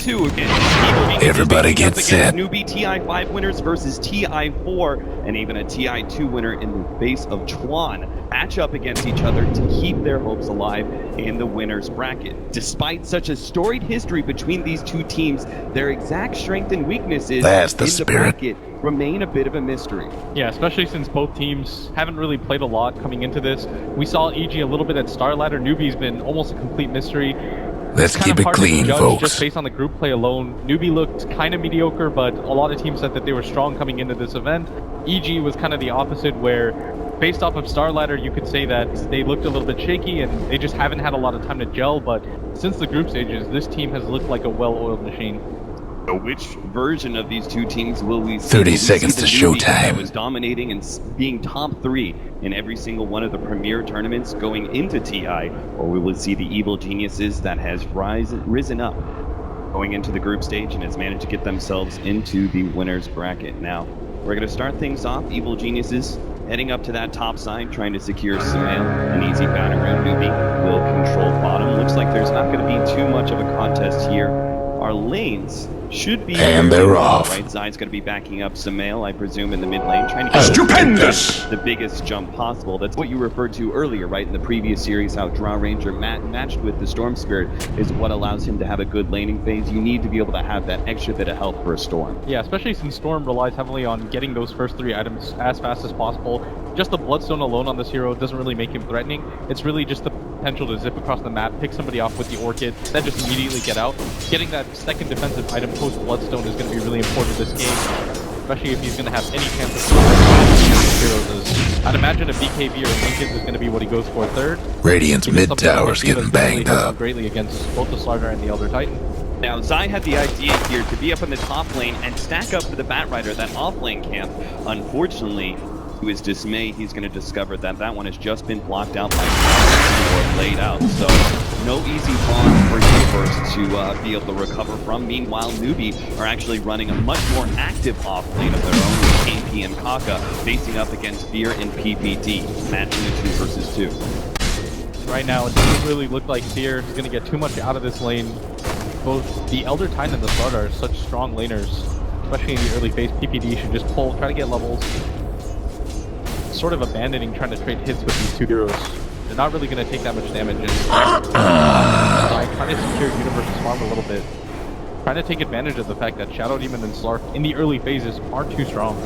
2 again. Everybody gets set. Newbee TI5 winners versus TI4 and even a TI2 winner in the face of Chuan match up against each other to keep their hopes alive in the winner's bracket. Despite such a storied history between these two teams, their exact strength and weaknesses That's the in spirit. the bracket remain a bit of a mystery. Yeah, especially since both teams haven't really played a lot coming into this. We saw EG a little bit at Star Ladder. Newbee's been almost a complete mystery. Let's keep it clean, folks. Just based on the group play alone, Newbee looked kind of mediocre, but a lot of teams said that they were strong coming into this event. EG was kind of the opposite, where based off of Star Ladder, you could say that they looked a little bit shaky and they just haven't had a lot of time to gel, but since the group stages, this team has looked like a well-oiled machine. So which version of these two teams will we see? 30 seconds to showtime. That was dominating and being top 3 in every single one of the premier tournaments going into TI, or we will see the evil geniuses that has risen up going into the group stage and has managed to get themselves into the winner's bracket. Now, we're going to start things off. Evil geniuses heading up to that top side, trying to secure Sumail. An easy battleground. Newbee will control bottom. Looks like there's not going to be too much of a contest here. Our lanes should be... And they're off. Right side's going to be backing up Sumail, I presume, in the mid lane, trying to get Stupendous! the biggest jump possible. That's what you referred to earlier, right, in the previous series, how Draw Ranger matched with the Storm Spirit is what allows him to have a good laning phase. You need to be able to have that extra bit of health for a Storm. Yeah, especially since Storm relies heavily on getting those first 3 items as fast as possible. Just the Bloodstone alone on this hero doesn't really make him threatening. It's really just the potential to zip across the map, pick somebody off with the Orchid, then just immediately get out. Getting that second defensive item post Bloodstone is going to be really important this game, especially if he's going to have any chance of heroes. I'd imagine a BKB or a Lincoln is going to be what he goes for third. Radiant's mid tower's getting banged up. Greatly against both the Slardar and the Elder Titan. Now, Zai had the idea here to be up in the top lane and stack up for the Batrider, that off-lane camp. Unfortunately, to his dismay, he's going to discover that that one has just been blocked out by or laid out. So, no easy farm for Universe to be able to recover from. Meanwhile, Newbee are actually running a much more active off-lane of their own with KP and Kaka, facing up against Fear and PPD, matching the 2 versus 2. Right now, it doesn't really look like Fear is going to get too much out of this lane. Both the Elder Titan and the Slardar are such strong laners, especially in the early phase. PPD should just pull, try to get levels. Sort of abandoning trying to trade hits with these 2 heroes. They're not really going to take that much damage. And trying to secure Universe's farm a little bit. Trying to take advantage of the fact that Shadow Demon and Slark in the early phases aren't too strong.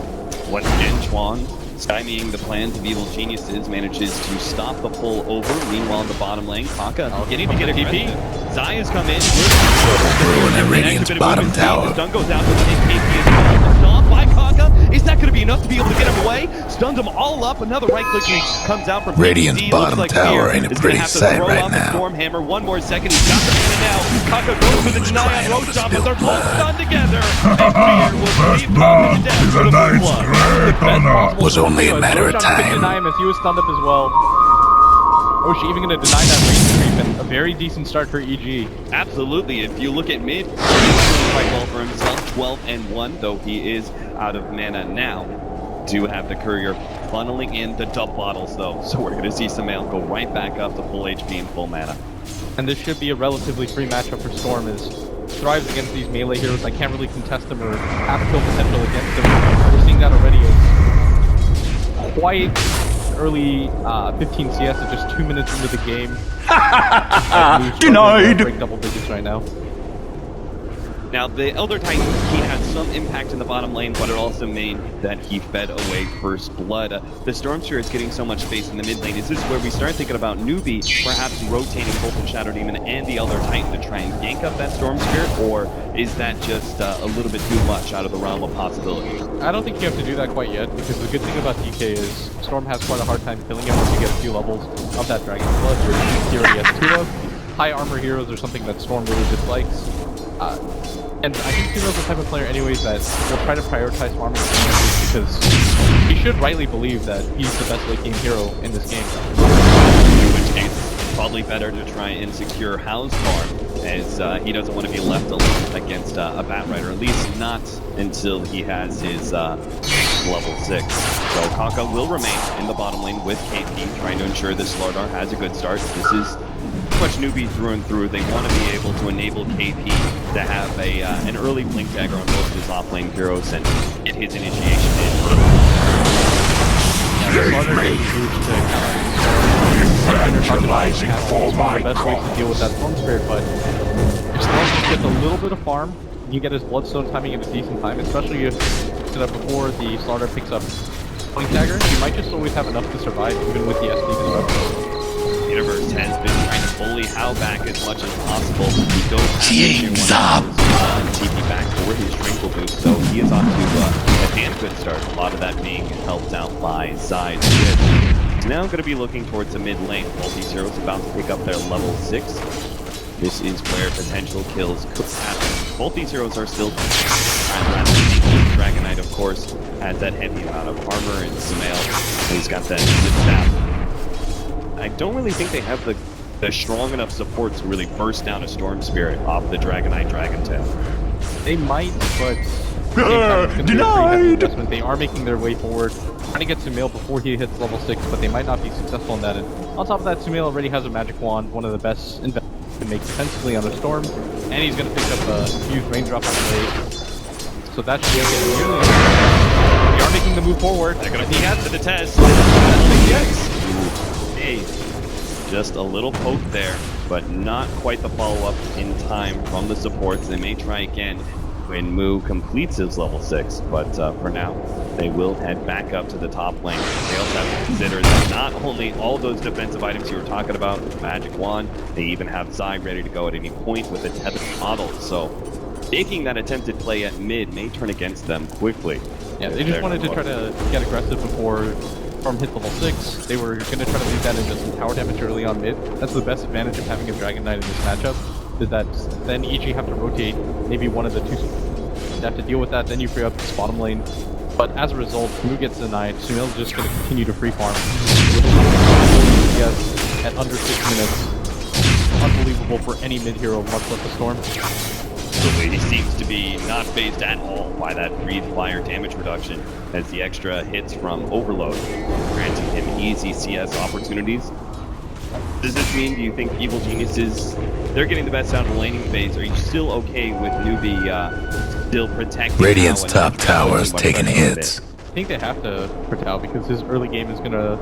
Once again, Chuan, stymieing the plans of evil geniuses, manages to stop the pull over. Meanwhile, in the bottom lane, Kaka getting to get a TP. Zai has come in. Ruin Radiant's bottom tower. Stun goes out to the KP as well. Stomp by Kaka. Is that going to be enough to be able to get him away? Stuns him all up. Another right click comes out from Radiant's PPD. bottom like tower ain't a pretty sight right now. Stormhammer. One more second. He's got the mana now. Kaka goes for the deny on Roach Chop, but they're both stunned together. First blood is a night's great honor. Was only a matter of time. Deny him as he was stunned up as well. Oh, is she even going to deny that range creep? And a very decent start for EG. Absolutely. If you look at mid, he's doing quite well for himself. 12-1, though he is out of mana now. Do have the courier funneling in the dub bottles, though. So we're going to see Sumail go right back up to full HP and full mana. And this should be a relatively free matchup for Storm, as thrives against these melee heroes. I can't really contest them or have kill potential against them. We're seeing that already. As quite early 15 CS at just 2 minutes into the game. Denied! Break double digits right now. Now, the Elder Titan, he had some impact in the bottom lane, but it also made that he fed away first blood. The Stormsphere is getting so much space in the mid lane. Is this where we start thinking about Newbee perhaps rotating both the Shadow Demon and the Elder Titan to try and gank up that Stormsphere, or is that just a little bit too much out of the realm of possibility? I don't think you have to do that quite yet, because the good thing about DK is Storm has quite a hard time killing him once you get a few levels of that Dragon Blood, which he already has 2 of. High armor heroes are something that Storm really dislikes. And I think Sumail's the type of player anyways that will try to prioritize farming because he should rightly believe that he's the best late game hero in this game. In which case, probably better to try and secure House farm, as he doesn't want to be left alone against a Batrider, at least not until he has his level 6. So Kaka will remain in the bottom lane with KP, trying to ensure this Slardar has a good start. This is much Newbee through and through. They want to be able to enable KP to have an early blink dagger on both of his off-lane heroes and get his initiation in early. Evangelizing for my the best ways to deal with that Storm Spirit, but if Storm gets a little bit of farm, you get his Bloodstone timing at a decent time, especially if set up before the Slardar picks up Blink Dagger, you might just always have enough to survive even with the SD disruption. Universe has been trying to bully Hao back as much as possible. We don't have TP back for his Tranquil boost, so he is on to a damn good start. A lot of that being helped out by Zai. He's now going to be looking towards the mid lane. Both these heroes about to pick up their level 6. This is where potential kills could happen. Both these heroes are still Dragon Knight, of course, has that heavy amount of armor, and Sumail, he's got that zip staff. I don't really think they have the strong enough support to really burst down a Storm Spirit off the Dragon Knight Dragon Tail. They might, but denied! They are making their way forward, trying to get Sumail before he hits level 6, but they might not be successful in that. And on top of that, Sumail already has a magic wand, one of the best investments to make defensively on a Storm, and he's going to pick up a huge raindrop on the blade. So that should get nearly. They are making the move forward. They're going to peek to the test. Hey, just a little poke there, but not quite the follow-up in time from the supports. They may try again when Mu completes his level 6, but for now, they will head back up to the top lane. They also have to consider that not only all those defensive items you were talking about, the magic wand, they even have Zai ready to go at any point with a tethered model, so taking that attempted play at mid may turn against them quickly. Yeah, they just wanted to try to get aggressive before Storm hit level 6. They were going to try to lead that into some tower damage early on mid. That's the best advantage of having a Dragon Knight in this matchup, is that then EG have to rotate maybe one of the two. You have to deal with that, then you free up this bottom lane. But as a result, Mu gets denied. Sumail's just going to continue to free farm. Yes, at under 6 minutes. Unbelievable for any mid hero, much less a Storm. He seems to be not phased at all by that breathe fire damage reduction, as the extra hits from Overload granting him easy CS opportunities. Does this mean, do you think Evil Geniuses, they're getting the best out of the laning phase? Are you still okay with Newbee still protecting Radiant's top tower is taking hits. I think they have to protect because his early game is going to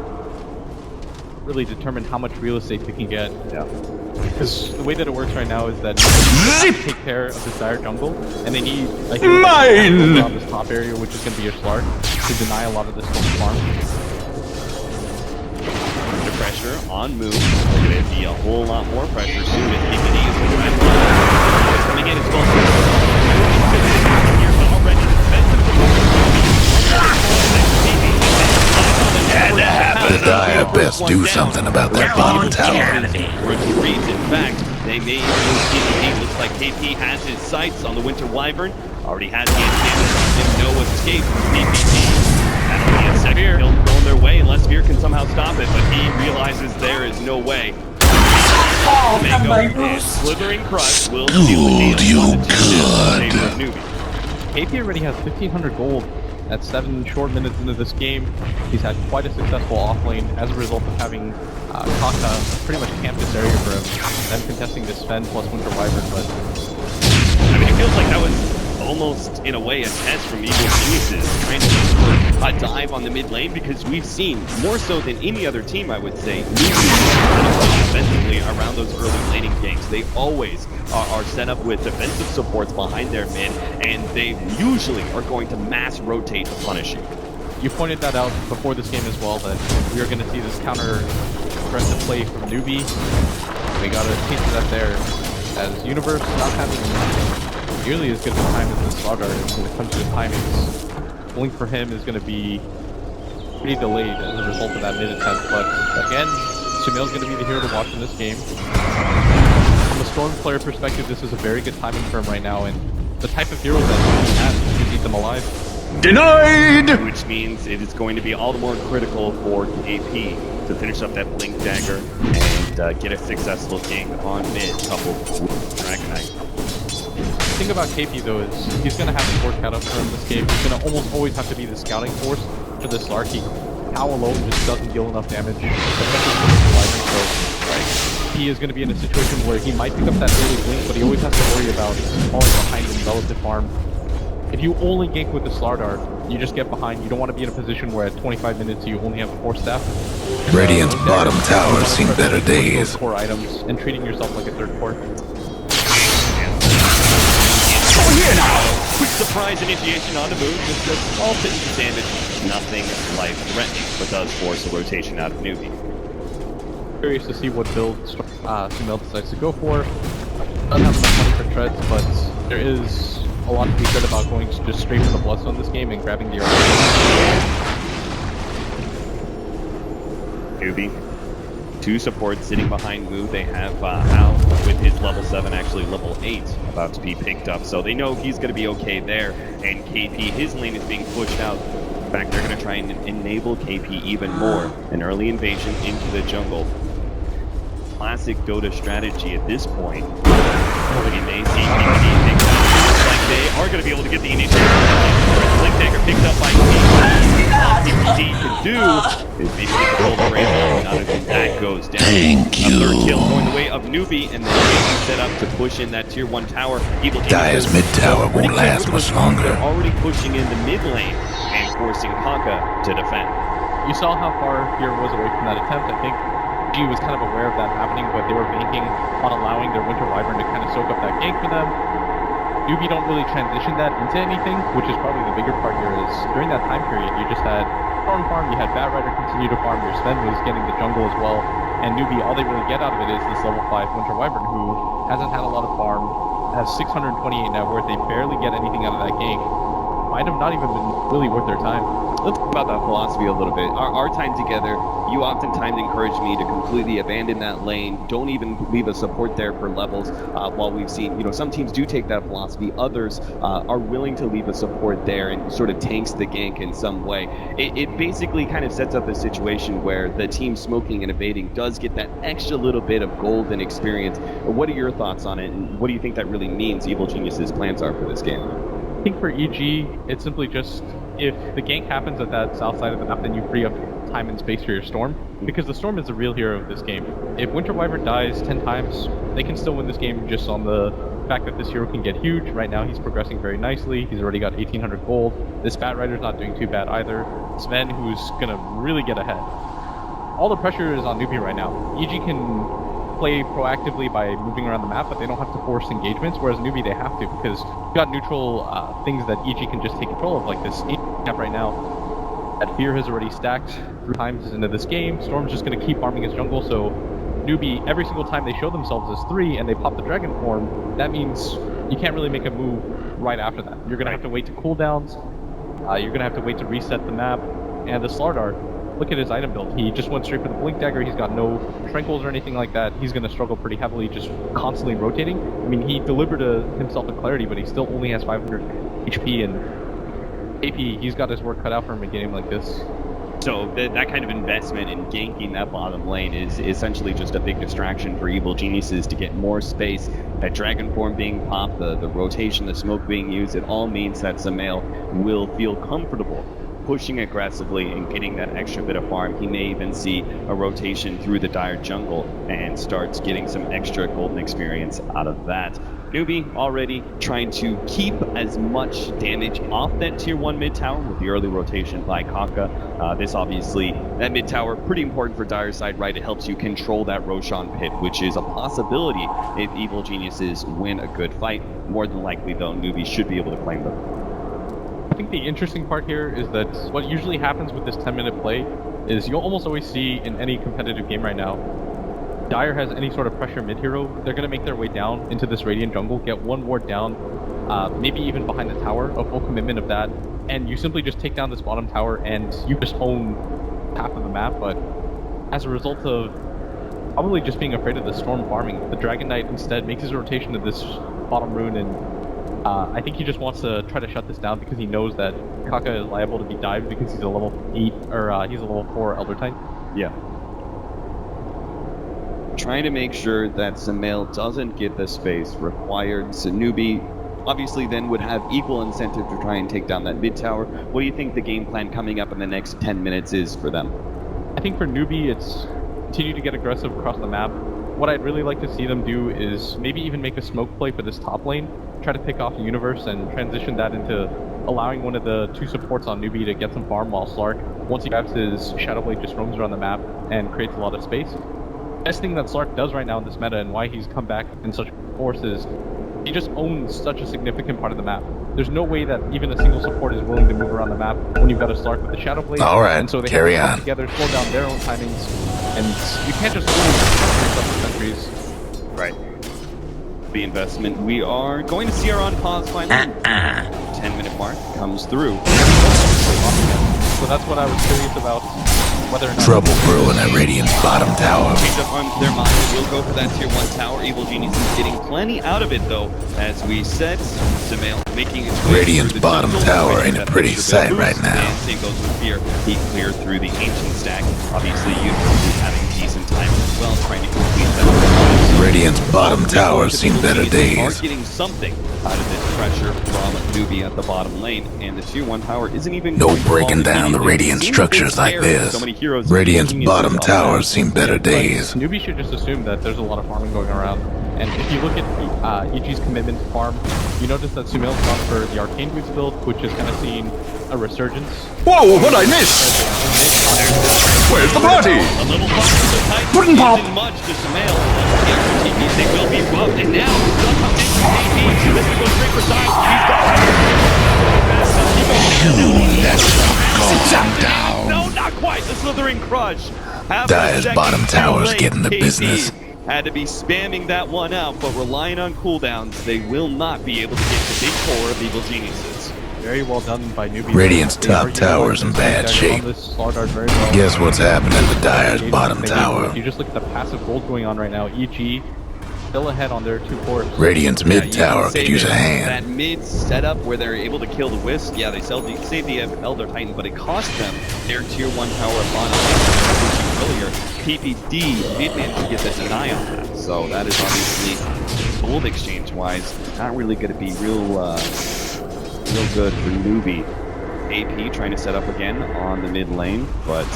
really determine how much real estate they can get. Yeah. Because the way that it works right now is that they have to take care of this dire jungle, and they need a hero on this top area, which is going to be your Slark, to deny a lot of this farm. Under pressure on Mu. There's going to be a whole lot more pressure soon as PPD is going to try to coming in as well. Already The Dire best do something about that bottom tower. In fact, they may use PPD. Looks like KP has his sights on the Winter Wyvern. Already has the advantage. No escape from PPD. That'll be a second kill going their way unless Veer can somehow stop it, but he realizes there is no way. Mango and Slithering Crush will steal the deal. You good. KP already has 1,500 gold at 7 short minutes into this game. He's had quite a successful offlane as a result of having Kaka pretty much camp this area for him. Them contesting this Sven plus Winter Wyvern, but I mean, it feels like that was almost, in a way, a test from Evil Geniuses, trying to look for a dive on the mid lane, because we've seen, more so than any other team, I would say, defensively around those early laning ganks. They always are set up with defensive supports behind their mid, and they usually are going to mass rotate to punish you. You pointed that out before this game as well, that we are going to see this counter-aggressive play from Newbee. We got a taste of that there, as Universe not having nearly as good of a time as this Slardar is when it comes to the timings. Blink for him is going to be pretty delayed as a result of that mid-attempt, but again, Sumail's going to be the hero to watch in this game. From a Storm player perspective, this is a very good timing for him right now, and the type of hero that he has to keep them alive. Denied! Which means it is going to be all the more critical for AP to finish up that Blink Dagger and get a successful gank on mid, coupled with Dragon Knight. thing about KP though is he's gonna have his work cut out for him this game. He's gonna almost always have to be the scouting force for this Larky. How alone just doesn't deal enough damage, especially so like, he is gonna be in a situation where he might pick up that early blink, but he always has to worry about falling behind in relative farm. If you only gank with the Slardar, you just get behind. You don't want to be in a position where at 25 minutes you only have 4 staff. Radiant's bottom tower's seen better days. Core items and treating yourself like a third core. Here now! Quick surprise initiation on the move, just a small bit of damage, nothing life-threatening, but does force a rotation out of Newbee. Curious to see what build Sumail decides to go for. Doesn't have enough money for treads, but there is a lot to be said about going just straight for the Bloodstone this game and grabbing the Newbee. 2 supports sitting behind Moo. They have Al with his level 7, actually level 8, about to be picked up. So they know he's going to be okay there. And KP, his lane is being pushed out. In fact, they're going to try and enable KP even more. An early invasion into the jungle. Classic Dota strategy at this point. We may see KP picked up. Looks like they are going to be able to get the initiative. Blink Dagger picked up by KP. All PPD can do is maybe get the gold rainbow. Out of that goes down. Thank you. A third kill going the way of Newbee, and then KP set up to push in that tier 1 tower. Dire's mid tower won't last much longer. They're already pushing in the mid lane and forcing Kaka to defend. You saw how far Fear was away from that attempt. I think G was kind of aware of that happening, but they were banking on allowing their Winter Wyvern to kind of soak up that gank for them. Newbee don't really transition that into anything, which is probably the bigger part here is during that time period you just had farm, you had Bat Rider continue to farm, your Sven was getting the jungle as well, and Newbee, all they really get out of it is this level 5 Winter Wyvern who hasn't had a lot of farm, has 628 net worth, they barely get anything out of that gank. Might have not even been really worth their time. Let's talk about that philosophy a little bit. Our time together, you oftentimes encourage me to completely abandon that lane, don't even leave a support there for levels, while we've seen, some teams do take that philosophy, others are willing to leave a support there and sort of tanks the gank in some way. It basically kind of sets up a situation where the team smoking and evading does get that extra little bit of gold and experience. What are your thoughts on it, and what do you think that really means Evil Genius's plans are for this game? I think for EG, it's simply just, if the gank happens at that south side of the map, then you free up time and space for your Storm, because the Storm is the real hero of this game. If Winter Wyvern dies 10 times, they can still win this game just on the fact that this hero can get huge. Right now he's progressing very nicely, he's already got 1800 gold, this Bat Rider's not doing too bad either, Sven who's gonna really get ahead. All the pressure is on Newbee right now. EG can play proactively by moving around the map, but they don't have to force engagements, whereas Newbee they have to, because you've got neutral things that EG can just take control of, like this cap right now. That Fear has already stacked 3 times into this game. Storm's just going to keep farming his jungle, so Newbee, every single time they show themselves as 3 and they pop the dragon form, that means you can't really make a move right after that. You're going to have to wait to cooldowns, you're going to have to wait to reset the map, and the Slardar, look at his item build. He just went straight for the Blink Dagger. He's got no Tranquils or anything like that. He's going to struggle pretty heavily just constantly rotating. I mean, he delivered himself a clarity, but he still only has 500 HP, and AP, he's got his work cut out for him in a game like this. So that kind of investment in ganking that bottom lane is essentially just a big distraction for Evil Geniuses to get more space. That Dragon Form being popped, the rotation, the smoke being used, it all means that Sumail will feel comfortable pushing aggressively and getting that extra bit of farm. He may even see a rotation through the Dire jungle and starts getting some extra golden experience out of that. Newbee already trying to keep as much damage off that tier 1 mid tower with the early rotation by Kaka. This obviously, that mid tower, pretty important for Dire's side, right? It helps you control that Roshan pit, which is a possibility if Evil Geniuses win a good fight. More than likely though, Newbee should be able to claim them. I think the interesting part here is that what usually happens with this 10-minute play is you'll almost always see in any competitive game right now, Dire has any sort of pressure mid-hero, they're going to make their way down into this Radiant jungle, get one ward down, maybe even behind the tower, a full commitment of that, and you simply just take down this bottom tower and you just own half of the map, but as a result of probably just being afraid of the Storm farming, the Dragon Knight instead makes his rotation to this bottom rune, and I think he just wants to try to shut this down because he knows that Kaka is liable to be dived because he's a level 8, or he's a level 4 Elder Titan. Yeah. Trying to make sure that Sumail doesn't get the space required. So Newbee obviously then would have equal incentive to try and take down that mid tower. What do you think the game plan coming up in the next 10 minutes is for them? I think for Newbee, it's continue to get aggressive across the map. What I'd really like to see them do is maybe even make a smoke play for this top lane, try to pick off the Universe and transition that into allowing one of the two supports on Newbee to get some farm while Slark, once he grabs his Shadow Blade, just roams around the map and creates a lot of space. Best thing that Slark does right now in this meta and why he's come back in such force is he just owns such a significant part of the map. There's no way that even a single support is willing to move around the map when you've got a Slark with the Shadow Blade. All right, and so they carry have to on. come together, slow down their own timings, and you can't just lose sentries. Right. The investment. We are going to see our on pause finally. 10-minute mark comes through. So that's what I was curious about, whether or not... Trouble brewing at Radiant's bottom tower. Change up on their mind. We'll go for that tier 1 tower. Evil Genius is getting plenty out of it, though. As we said, Sumail making its way Radiant's through the bottom jungle, tower creating ain't a that pretty extra bit sight of right boost, now. And same goes with Fear. He cleared through the ancient stack. Obviously, Universe having decent time as well, trying to complete that. Radiant's bottom tower seen better days. Are getting something out of this pressure from Newbee at the bottom lane, and the tier 1 tower isn't even No going to breaking fall down the immediately. Radiant Seems a bit structures like scary with this. so many heroes Radiant's looking bottom into tower self-defense. seen better days. Newbee should just assume that there's a lot of farming going around. And if you look at EG's commitment to farm, you notice that Sumail's gone for the Arcane Boots build, which has kind of seen a resurgence. Whoa, what'd I miss? Where's the party? A little pop to the tight Pudding pop. isn't much to Sumail. The extra TPs, they will be buffed, and now this is going straight for side. He's got No, not quite. The Slithering Crush. Half a Dire's second bottom too tower's late. getting the KP business. had to be spamming that one out, but relying on cooldowns, they will not be able to get the big core of Evil Geniuses. Very well done by Newbee. Radiant's They top are tower's in utilizing bad Spectre shape. on this Slardar very well. Guess what's happening to Dire's If bottom tower? you just look at the passive gold going on right now, EG still ahead on their 2 cores. Radiant's Yeah, mid you tower can say could use a that hand. That mid setup where they're able to kill the Wisp, yeah, they saved the Elder Titan, but it cost them their tier 1 tower upon earlier. PPD did manage to get the deny on that, so that is obviously gold exchange-wise not really going to be real good for Newbee. AP trying to set up again on the mid lane, but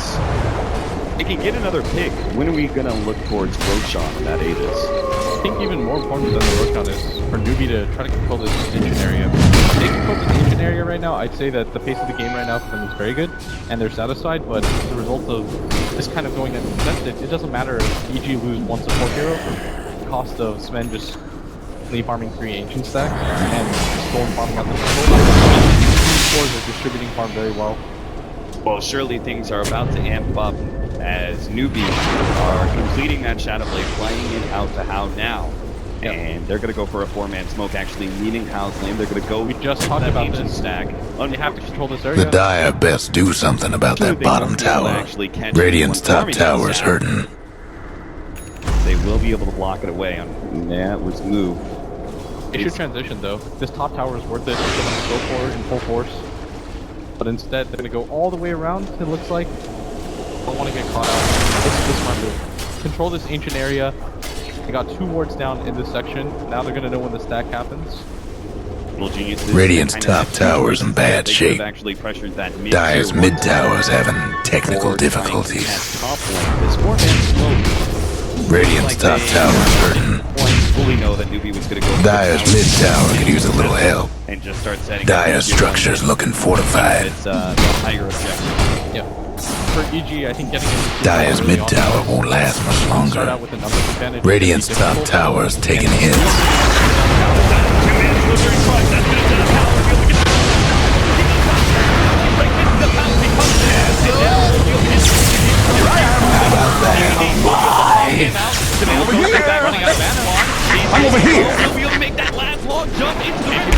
they can get another pick. When are we going to look towards Roshan on that Aegis? I think even more important than the Roshan is for Newbee to try to control this engine area. If they control this engine area right now, I'd say that the pace of the game right now for them is very good, and they're satisfied, but as a result of this kind of going uncontested, it doesn't matter if EG lose one support hero, the cost of Sven just farming 3 ancient stacks, and just going farming out the jungle. Cores are distributing farm very well. Well, surely things are about to amp up as Newbee are completing that Shadow Blade, playing it out to How now. Yep. And they're going to go for a 4-man smoke, actually meeting How's lane. They're going to go We just talked that about ancient this. stack. They have to control this area. The Dire best do something about that bottom tower. Radiant's top tower's hurting. They will be able to block it away. Yeah, it was move. They should transition though. This top tower is worth it for them to go for it in full force. But instead, they're going to go all the way around, it looks like. Don't want to get caught out. This is the smart move. Control this ancient area. They got 2 wards down in this section. Now they're going to know when the stack happens. Radiant's top tower's in bad shape. Dire's mid tower's having technical difficulties. Radiant's top tower's hurting. Dire's mid tower could use a little help. And just start setting Dire's structure's looking fortified. It's the higher objective. Yeah. For EG, I think getting into Dire's mid tower won't last much start longer. out with a numbers advantage. Radiant's top tower's taking hits. I'm over here. He'll be able to make that last long jump into the river.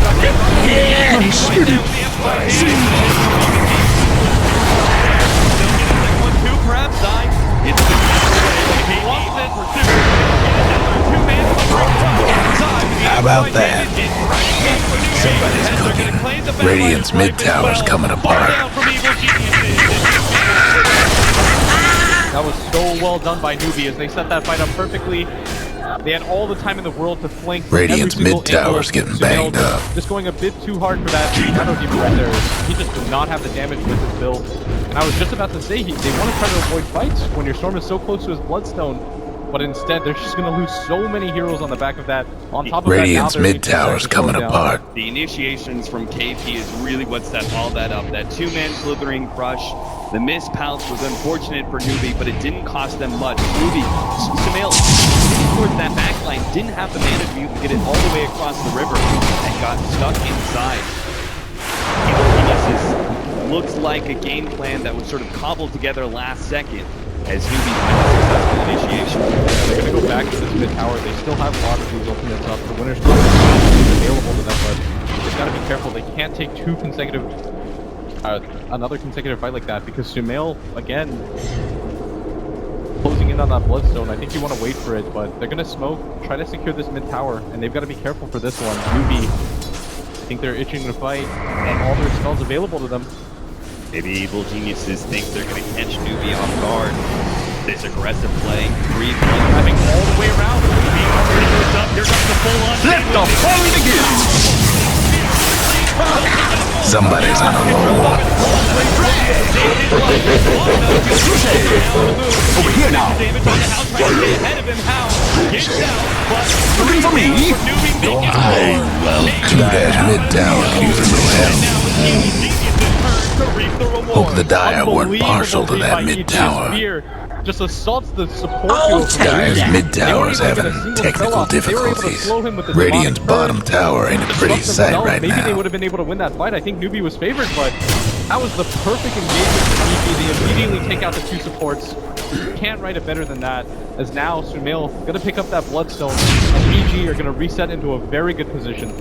Perhaps die. It's he lost it. How about that? Somebody's cooking. Radiant's mid tower's coming apart. That was so well done by Newbee as they set that fight up perfectly. They had all the time in the world to flank. Radiant's mid tower's getting banged up. Just going a bit too hard for that Shadow Demon right there. He just did not have the damage with his build. And I was just about to say, they want to try to avoid fights when your Storm is so close to his Bloodstone. But instead, they're just going to lose so many heroes on the back of that. On top of Radiant's that, mid tower's coming apart. The initiations from KP is really what set all that up. That two-man slithering crush. The missed pounce was unfortunate for Newbee, but it didn't cost them much. Newbee, Sumail, towards that backline, didn't have the mana to be able to get it all the way across the river and got stuck inside. This looks like a game plan that was sort of cobbled together last second as Newbee finds a successful initiation. They're going to go back to this mid tower. They still have a lot of these ultimates up. The winner's not available to them, but they've got to be careful. They can't take another consecutive fight like that, because Sumail, again, closing in on that Bloodstone. I think you want to wait for it, but they're going to smoke, try to secure this mid tower, and they've got to be careful for this one. Newbee, I think they're itching to fight, and all their spells available to them. Maybe Evil Geniuses think they're going to catch Newbee off guard. This aggressive play, free blood coming all the way around. Here comes the full-on. Let the fun begin! Somebody's on a roll. Over here now. Looking for me? Two-dash mid tower could use a little help. Hope the Dire weren't partial to that mid tower. Just assaults the support. Dire's mid tower's having technical difficulties. Radiant's bottom tower ain't a pretty sight right Maybe they now. would have been able to win that fight. I think Newbee was favored, but that was the perfect engagement for EG. They immediately take out the two supports. Can't write it better than that, as now Sumail gonna pick up that Bloodstone, and EG are gonna reset into a very good position.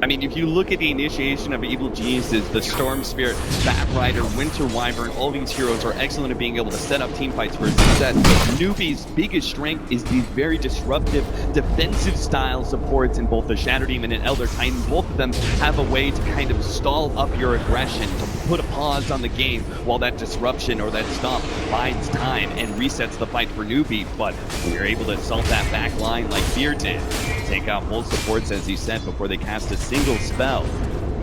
I mean, if you look at the initiation of Evil Geniuses, the Storm Spirit, Bat Rider, Winter Wyvern, all these heroes are excellent at being able to set up team fights for success. Newbee's biggest strength is these very disruptive, defensive style supports in both the Shadow Demon and Elder Titan. Both of them have a way to kind of stall up your aggression, to put a pause on the game while that disruption or that stomp buys time and resets the fight for Newbee. But when you're able to assault that back line like Fear did, take out both supports as he said before they cast a single spell.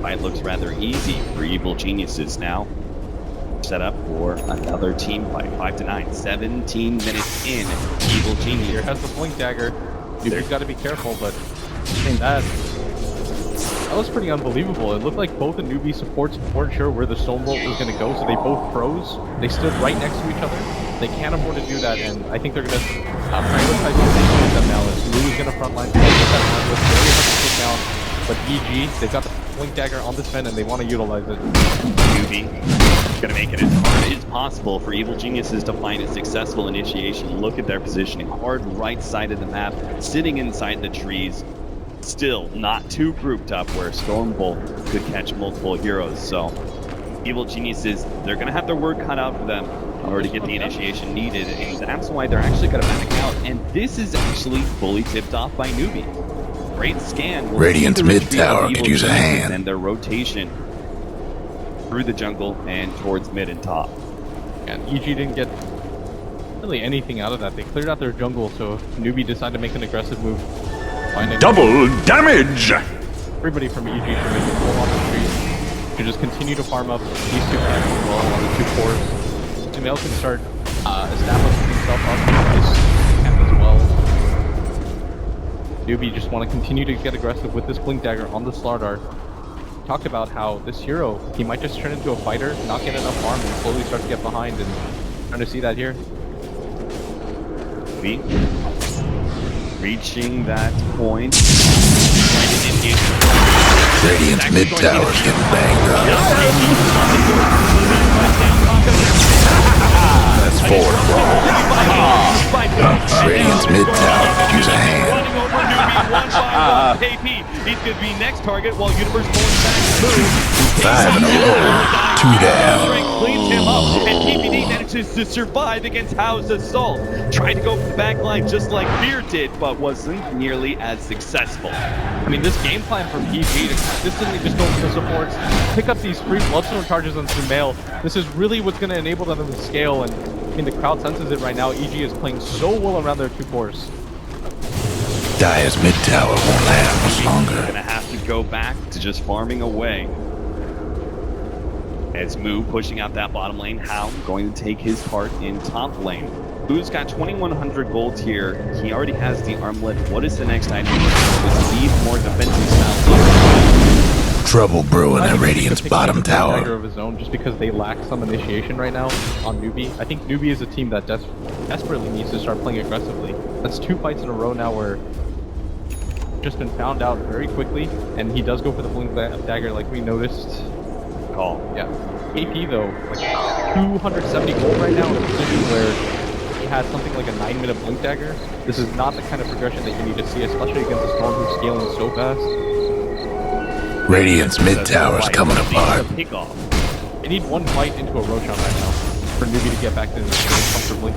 Fight looks rather easy for Evil Geniuses now. Set up for another team fight. 5-9, 17 minutes in. Evil Genius Here has the Blink Dagger. Newbee's got to be careful, but saying that was pretty unbelievable. It looked like both the Newbee supports weren't sure where the Stonebolt was going to go, so they both froze. They stood right next to each other. They can't afford to do that, and I think they're going to prioritize with them now. As Lou's going to frontline, very hard to take down. But EG, they've got the Blink Dagger on this fin, and they want to utilize it. Newbee gonna make it as hard as possible for Evil Geniuses to find a successful initiation. Look at their positioning. Hard right side of the map, sitting inside the trees. Still not too grouped up where Stormbolt could catch multiple heroes. So Evil Geniuses, they're gonna have their work cut out for them in order to get the initiation needed, and that's why they're actually gonna back out. And this is actually fully tipped off by Newbee. Great scan. Radiant's mid tower could use a hand. And their rotation through the jungle and towards mid and top. And EG didn't get really anything out of that. They cleared out their jungle, so Newbee decided to make an aggressive move. Double damage! Everybody from EG should make it full on the trees. Should just continue to farm up these two camps as well on the two cores. Sumail can start establishing himself up in this camp as well. Newbee just want to continue to get aggressive with this Blink Dagger on the Slardar. Talked about how this hero, he might just turn into a fighter, not get enough farm, and slowly start to get behind, and trying to see that here. Reaching that point. Radiant's mid tower's getting banged up. That's 4. Radiant's mid tower could use a hand. KP, he's going to be next target while Universe pulling back. 5 in a row. 2 down. Cleans him up, and KPD manages to survive against Howe's assault. Tried to go for the back line just like Fear did, but wasn't nearly as successful. I mean, this game plan from EG to consistently just go for the supports, pick up these free Bloodstone charges on Sumail, this is really what's going to enable them to scale, and I mean, the crowd senses it right now. EG is playing so well around their two cores. Dire's mid tower won't last much longer. Gonna have to go back to just farming away. As Moo pushing out that bottom lane, How going to take his part in top lane. Moo's got 2,100 gold here. He already has the armlet. What is the next item? Does he need more defensive style? Trouble brewing at Radiant's bottom tower. Of his own, just because they lack some initiation right now on Newbee. I think Newbee is a team that desperately needs to start playing aggressively. That's 2 fights in a row now where just been found out very quickly, and he does go for the blink dagger like we noticed. Call. Yeah. AP though, like 270 gold right now in a position where he has something like a 9-minute blink dagger. This is not the kind of progression that you need to see, especially against a Storm who's scaling so fast. Radiant's mid tower's coming apart. They need 1 fight into a Roshan right now for Newbee to get back to this game comfortably.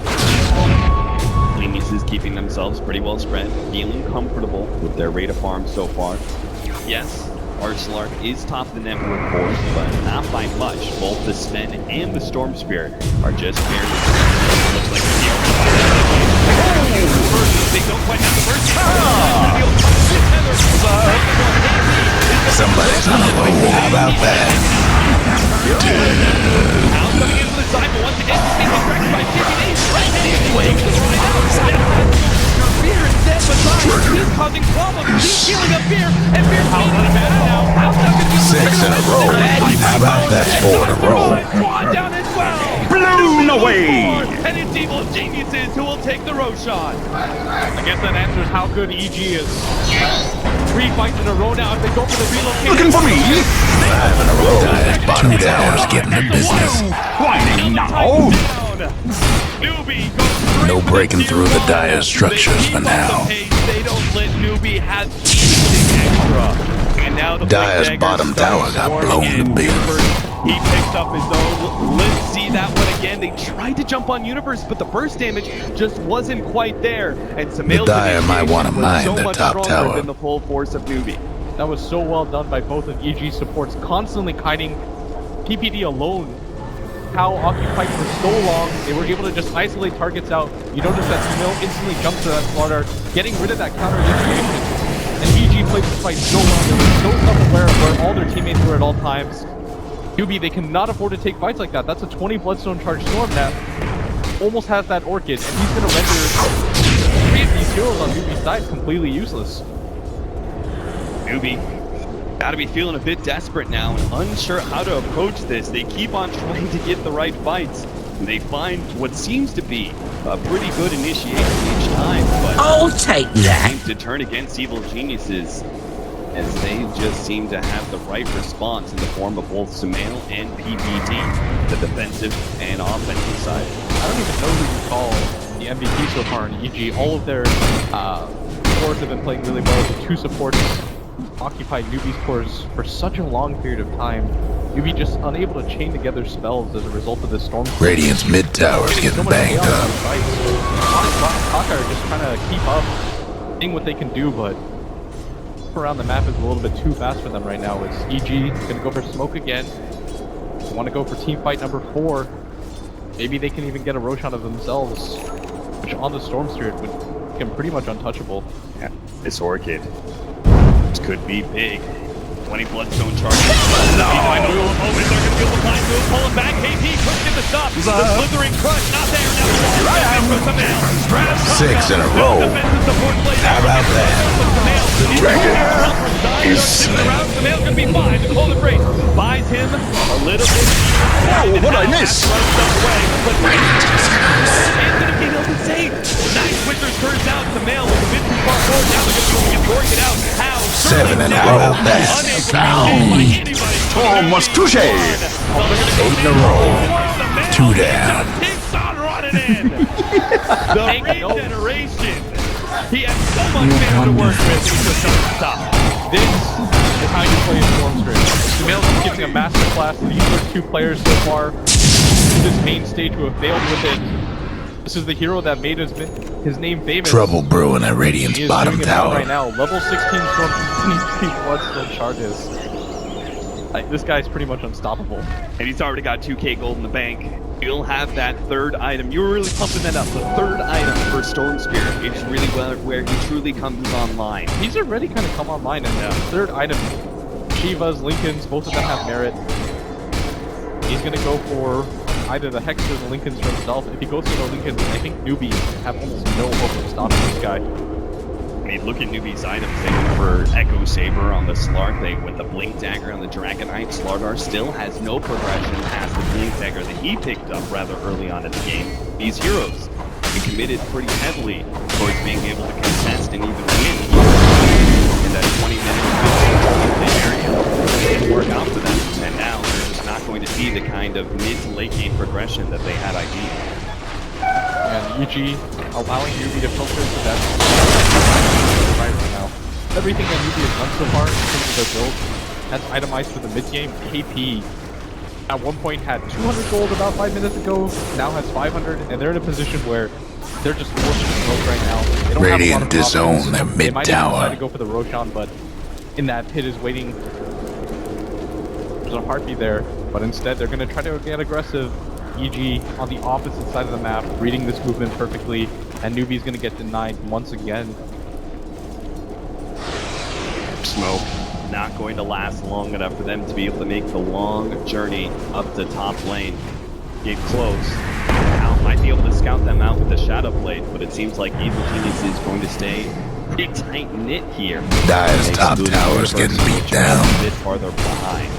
Genius is keeping themselves pretty well spread, feeling comfortable with their rate of farm so far. Yes, Arcelark is top of the network board, but not by much. Both the Sven and the Storm Spirit are just barely. Looks like they don't quite have the first. Somebody's on a roll. How about that? Now coming into the side, but once again, he's being distracted by PPD. He's causing problems. He's healing up Fear, and Fear's being bad now. How's that going to 6 in a row. How about that? 4 in a row. Quad down as well. Blown away. And it's Evil Geniuses who will take the Roshan. I guess that answers how good EG is. 3 fights in a row now as they go for the relocation. Looking for me? 5 in a row. Dire's bottom tower's getting the business. Whining now. Newbee goes No breaking through the dire structures for now. They don't let Newbee have anything extra. And now the Dire's bottom tower got blown to bits. He picks up his own. Let's see that one again. They tried to jump on Universe, but the burst damage just wasn't quite there. And Samael's Dire might want to mine so their much top stronger tower. than the full force of Newbee. That was so well done by both of EG supports, constantly kiting PPD alone. How occupied for so long, they were able to just isolate targets out. You notice that Samael instantly jumps to that slaughter, getting rid of that counter initiation. And EG played this fight so well, they were so self-aware of where all their teammates were at all times. Newbee, they cannot afford to take fights like that. That's a 20 Bloodstone charge Storm that almost has that Orchid, and he's going to render 3 of these heroes on Newbee's side completely useless. Newbee gotta be feeling a bit desperate now and unsure how to approach this. They keep on trying to get the right fights. And they find what seems to be a pretty good initiation each time, but I'll take that. seems to turn against Evil Geniuses as they just seem to have the right response in the form of both Samael and PPD, the defensive and offensive side. I don't even know who you call the MVP so far in EG. All of their cores have been playing really well. The 2 supports occupied Newbee's cores for such a long period of time. Newbee just unable to chain together spells as a result of this storm. Radiant's mid tower's getting banged up. Pac are just trying to keep up, seeing what they can do, but around the map is a little bit too fast for them right now. Is EG gonna go for smoke again? They want to go for team fight number 4. Maybe they can even get a Roshan of themselves, which on the Storm Spirit would make him pretty much untouchable. Yeah, this Orchid could be big. 20 Bloodstone charges. No! They're going to be able to find move, pull him back. KP pushed in the stop. The slithering crush, not there. Now 6 in a row. How about that? The dragon is slain. Samael's going to be fine. The Cold Embrace buys him a little bit. Oh, what I miss? But Anthony being able to save. Nice Wizard turns out Samael was a bit too far forward. Now they're going to get Orchid out. How? 7 in a row. That's Storm was touche. 8 in a row. 2 down. The regeneration. He has so much man to work with. He just doesn't stop. This is how you play a Storm Spirit. Samael's is giving a masterclass to these first 2 players so far. This main stage who have failed with it. This is the hero that made his name famous. Trouble brewing at Radiant's He is bottom doing it tower. right now. Level 16 Storm 23 Bloodstone charges. This guy's pretty much unstoppable. And he's already got 2k gold in the bank. You'll have that third item. You were really pumping that up. The third item for Storm Spirit is really where he truly comes online. He's already kind of come online, and the third item, Shivas, Lincolns, both of them have merit. He's going to go for either the Hexes or the Lincolns for himself. If he goes for the Lincolns, I think Newbee have almost no hope of stopping this guy. I mean, look at Newbee's items. They went for Echo Saber on the Slark. They went the Blink Dagger on the Dragonite. Slardar still has no progression past the Blink Dagger that he picked up rather early on in the game. These heroes have committed pretty heavily towards being able to contest and even win in that 20-minute area. It didn't work out for them, and now they're just not going to see the kind of mid to late game progression that they had ideally. And EG allowing Newbee to filter into that right now. Everything that Newbee has done so far in terms of their build has itemized for the mid game. KP at one point had 200 gold about 5 minutes ago, now has 500, and they're in a position where they're just forcing growth right now. They don't Radiant have a lot of disown their they mid might even tower. try to go for the Roshan, but in that pit is waiting. There's a heartbeat there, but instead they're going to try to get aggressive. EG on the opposite side of the map, reading this movement perfectly, and Newbee's gonna get denied once again. Smoke not going to last long enough for them to be able to make the long journey up the top lane. Get close. Al might be able to scout them out with the Shadow Blade, but it seems like Evil Genius is going to stay pretty tight-knit here. Dire's top tower's getting beat down. A bit farther behind.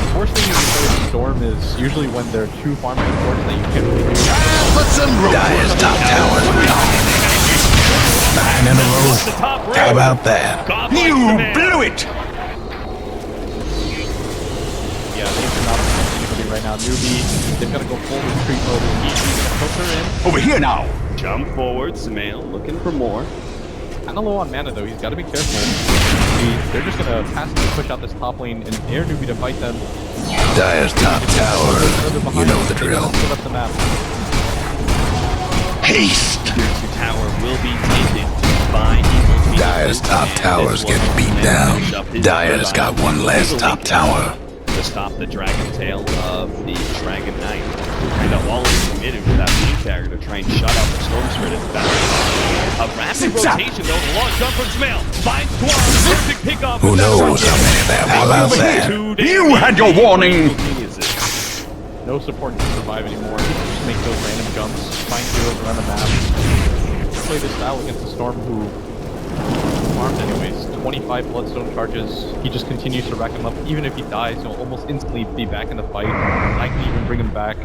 The worst thing you can play with Storm is usually when there are two farming forts that you can't really do. Dire's top tower's down. 9 in a row. How about that? You blew it! Yeah, these are not anybody right now. Newbee, they've got to go full retreat mode. EG's gonna filter in. Over here now! Jump forward, Samael looking for more. Kinda low on mana though, he's got to be careful. They're just gonna passively push out this top lane and dare Newbee to fight them. Dire's top tower. You know the drill. Give up the map. Haste! Tier 2 tower will be taken by Evil Genius. Dire's top tower's getting beat down. Dire's got one less top tower. To stop the Dragon Tail of the Dragon Knight. And all is committed with that Blink Dagger to try and shut out the Storm Spirit at the back. A rapid rotation though, the long jump from Smail. Finds Dwarf, perfect pickup. Who knows how many of that will out there? You had your warning! No support can survive anymore. Just make those random jumps, find heroes around the map. Play this style against the Storm who farms anyways. 25 bloodstone charges. He just continues to rack him up. Even if he dies, he'll almost instantly be back in the fight. I can even bring him back.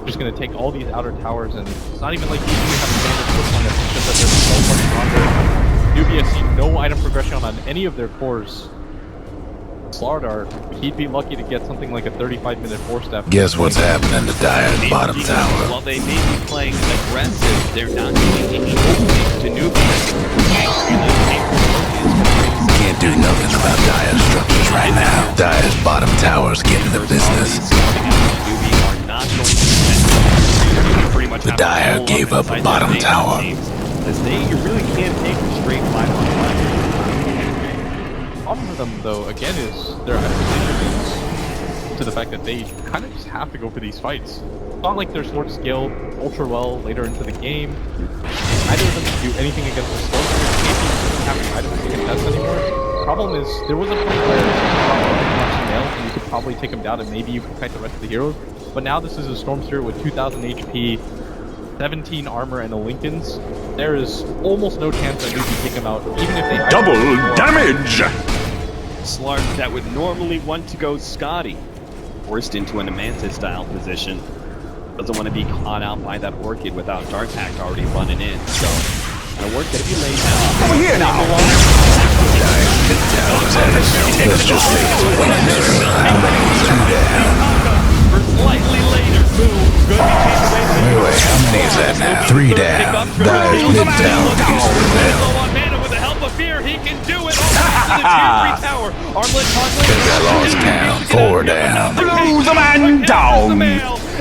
Just gonna take all these outer towers, and it's not even like he's gonna have a standard push on it. It's just that they're so much stronger. Newbee has seen no item progression on any of their cores. Slardar, he'd be lucky to get something like a 35-minute 4-step. Guess what's happening to Dire's bottom tower? While they may be playing aggressive, they're not doing any openings to Newbee. Can't do nothing about Dire's structures right now. Dire's bottom tower's getting the business. The Dire gave up a bottom tower. As they really can't take a straight 5-on-5. The problem for them, though, again, is their isolation to the fact that they kind of just have to go for these fights. It's not like their sword scale ultra well later into the game. Neither of them can do anything against the sword. Doesn't have any items to contest anymore. Problem is, there was a point where and you could probably take him down and maybe you could fight the rest of the heroes. But now this is a Storm Spirit with 2,000 HP, 17 armor, and a Lincoln's. There is almost no chance that you can take him out, even if they Double damage! Slark that would normally want to go Scotty, forced into an Amanta style position. Doesn't want to be caught out by that Orchid without Dark Pact already running in. So, the work that he laid down. Over here now! Let's just say it's a winning there. How many is that? For slightly later, Boom, good Wait, how many is that now? 3 down. Dire's mid tower is low on mana with the help of fear, he can do it. To the tier 3 tower. Armlet I lost town. 4 down. Blow the man down!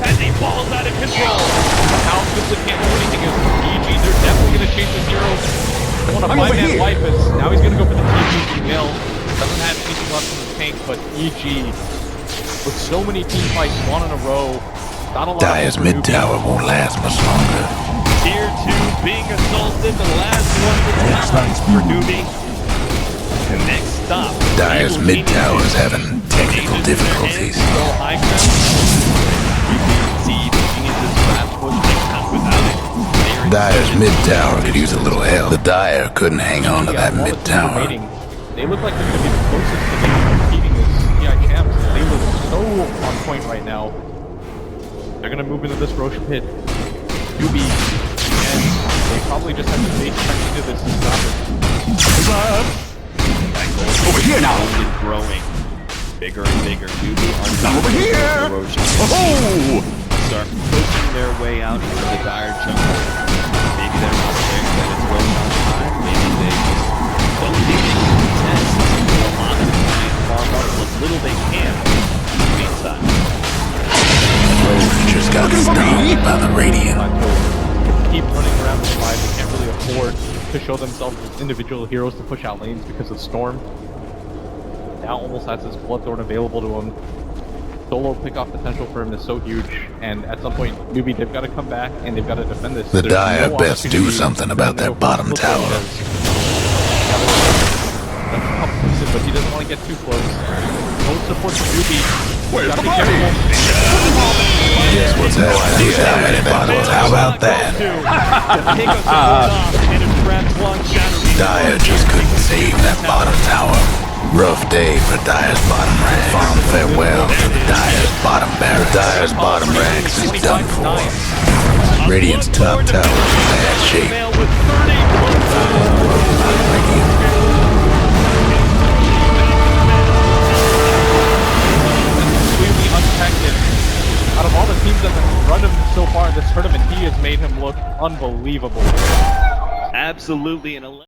As he falls out of control. How Simpson can't do anything is EG. They're definitely going to change the heroes. I want to find that wipe us. Now he's going to go for the TG mill. Doesn't have anything left in the tank, but EG with so many team fights, one in a row, Not a lot Dire's for mid Newbee. tower won't last much longer. Tier 2 being assaulted, the last one for Newbee. The next stop. Dire's Evil mid tower is Geniuses. having technical Changes their difficulties. heads, go high ground. You can see the Geniuses fast push they come without it. They're Dire's mid tower could use a little help. The Dire couldn't hang on to that While mid it's tower. remaining, they look like they're going to be the closest to beating this TI champs. They look so on point right now. They're going to move into this Roche pit. Newbee, and they probably just have to bait back into this and stop it. Over here now. growing bigger and bigger. Newbee on Over here. Oh! start pushing their way out into the Dire jungle. Maybe they're not there that it's going on time. Maybe they just don't think they can contest. A lot of the time, farm up what little they can. Meantime, Roche just got stung by the Radiant. Keep running around the side. They can't really afford to show themselves as individual heroes to push out lanes because of Storm. Now almost has his Bloodthorn available to him. Solo pickoff potential for him is so huge, and at some point, Newbie, they've got to come back and they've got to defend this. The There's Dire no best do opportunity something for about them to that go bottom close tower. to this. But he doesn't want to get too close. No support for Newbie. Where's Gotta the be body? careful. Guess what's happening down at bottoms? How about that? Dire just couldn't save that bottom tower. Rough day for Dire's bottom rack. Fond farewell to the Dire's bottom barracks. Dire's bottom racks is done for. Radiant's top tower is in bad shape. Completely untacted. Out of all the teams that have run him so far in this tournament, he has made him look unbelievable. absolutely an